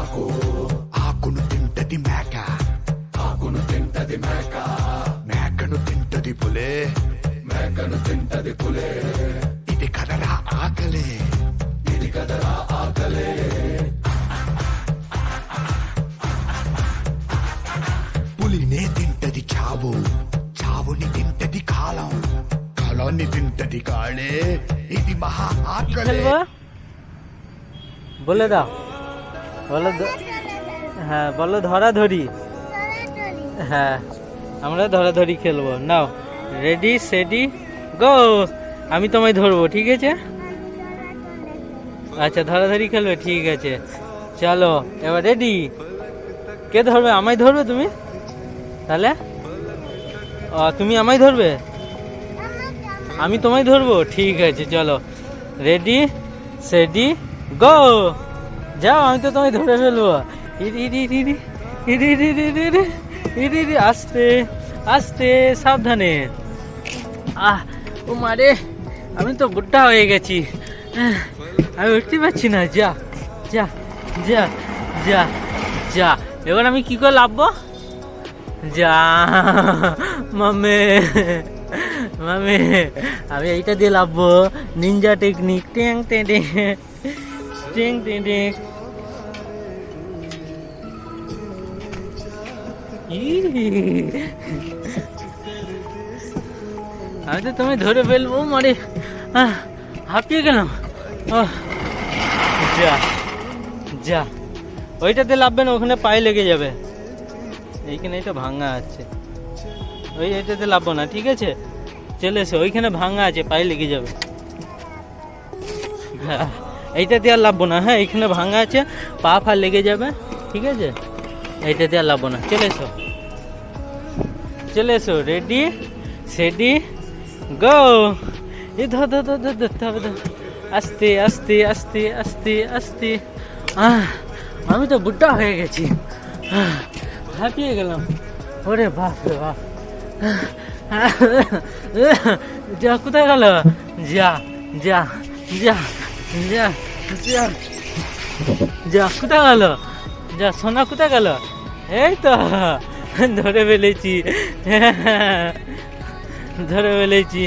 ఆకును తింటది మేక, ఆకును తింటది మేక, మేకను తింటది పులే, మేకను తింటది పులే, ఇది కదరా ఆకలే. ఇది కదరా ఆకలే. పులినే తింటది చావు, చావుని తింటది కాలం, కాలాన్ని తింటది కాళే, ఇది మహా ఆకలే। খেলবো বলে দাও, বলো হ্যাঁ, বলো ধরাধরি। হ্যাঁ, আমরা ধরাধরি খেলবো। নাও, রেডি সেডি গো। আমি তোমায় ধরবো, ঠিক আছে? আচ্ছা, ধরাধরি খেলবে, ঠিক আছে। চলো এবার রেডি। কে ধরবে? আমায় ধরবে তুমি? তাহলে তুমি আমায় ধরবে, আমি তোমায় ধরবো, ঠিক আছে। চলো রেডি সেডি গো। যাও, আমি তো তোমায় ধরে ফেলবো। ইরি ইরি ইরি ইরি ইরি ইরি ইরি ইরি ইরি, আস্তে আস্তে, সাবধানে। ও মারে, আমি তো বুড়া হয়ে গেছি, আমি উঠতে পারছি না। যা যা যা যা যা। এবার আমি কি করে লাভবো? যা মামে মামে, আমি এইটা দিয়ে লাভবো। নিনজা টেকনিক, ট্যাং ট্যাং ট্যাং ট্যাং ট্যাং। আমি তো তুমি ধরে ফেলবো, মারে হাঁপিয়ে গেলাম। যা যা, ওইটাতে লাভবে না, ওখানে পায়ে লেগে যাবে। এইখানে এটা ভাঙা আছে, ওই এটাতে লাভবো না, ঠিক আছে? চলে এসো, ওইখানে ভাঙা আছে, পায়ে লেগে যাবে। হ্যাঁ, এইটাতে আর লাভবো না। হ্যাঁ, এইখানে ভাঙা আছে, পা ফা লেগে যাবে, ঠিক আছে? এইটাতে আর লাভবো না। চলে এসো, চলে এসো, রেডি সেডি গো। এ ধর ধর ধর ধর ধরতে হবে, আস্তে আস্তে আস্তে আস্তে আস্তে। আমি তো বুড়া হয়ে গেছি, হাঁপিয়ে গেলাম। ওরে বাপ রে বাপ। যা, কোথায় গেল? যা যা যা যা যা যা, কোথায় গেল? যা, সোনা কোথায় গেল? এই তো ধরে ফেলেছি, ধরে ফেলেছি।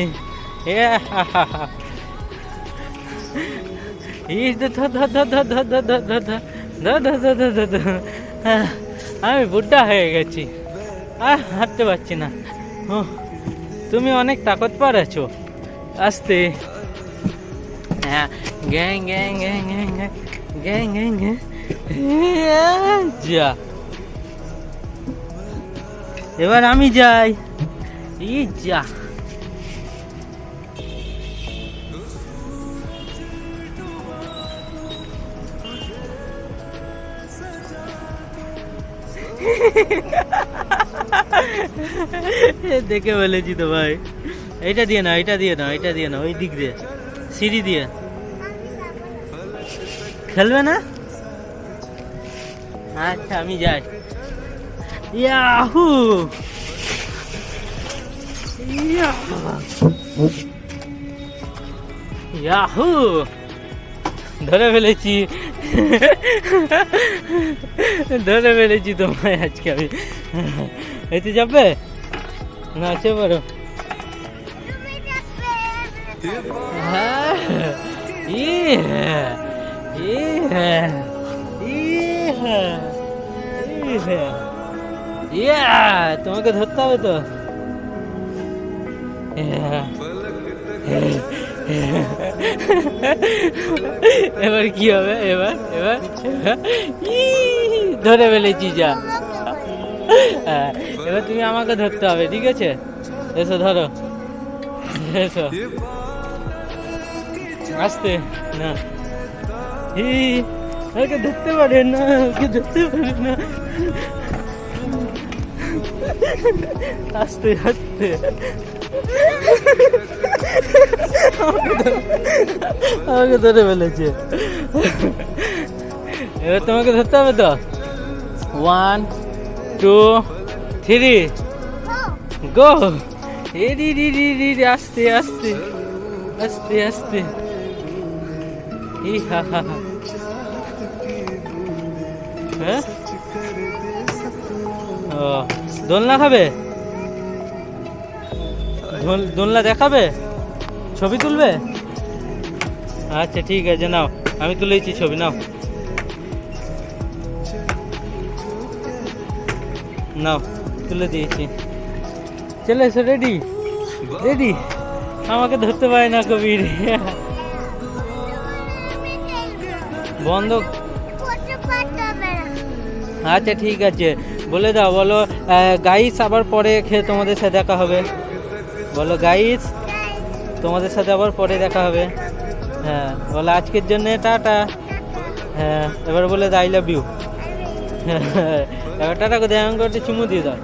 আমি বুড়া হয়ে গেছি, হাঁটতে পারছি না। তুমি অনেক তাকতবার আছো। আস্তে, হ্যাঁ, gang gang gang gang gang gang gang. যা, এবার আমি যাই। ই যা, দেখে বলেছি তো ভাই। এইটা দিয়ে না, এটা দিয়ে না, এটা দিয়ে না, ওই দিক দিয়ে, সিঁড়ি দিয়ে। খেলবে না? আচ্ছা, আমি যাই। ইয়াহু, ইয়াহু, ধরে ফেলেছি, ধরে ফেলেছি তোমায় আজকে আমি। এতে যাবে না? আছে বড়। হ্যাঁ, তোমাকে ধরতে হবে তো। এবার কি হবে? এবার এবার ধরে ফেলেছি। যা, এবার তুমি আমাকে ধরতে হবে, ঠিক আছে? এসো, ধরো, এসো, আস্তে। না, ওকে ধরতে পারে না, ওকে ধরতে পারে না। আস্তে আস্তে, আমাকে ধরে ফেলেছে। এবার তোমাকে ধরতে হবে তো। 1 2 3 গো। আস্তে আস্তে আস্তে আস্তে। হ্যাঁ ও দোলনা খাবে, দোলনা দেখাবে, ছবি তুলবে? আচ্ছা ঠিক আছে, নাও আমি তুলেছি ছবি, নাও নাও তুলে দিয়েছি। চলে এসো, রেডি রেডি। আমাকে ধরতে পারে না কবির, বন্ধ। আচ্ছা ঠিক আছে, বলে দাও, বলো গাইস, আবার পরে খেয়ে তোমাদের সাথে দেখা হবে। বলো গাইস, তোমাদের সাথে আবার পরে দেখা হবে। হ্যাঁ বলো আজকের জন্য টাটা। হ্যাঁ এবার বলে দাও আই লাভ ইউ। এবার টাটা করে দেয়, আমাকে একটা চুমু দিয়ে দাও।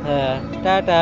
হ্যাঁ টাটা।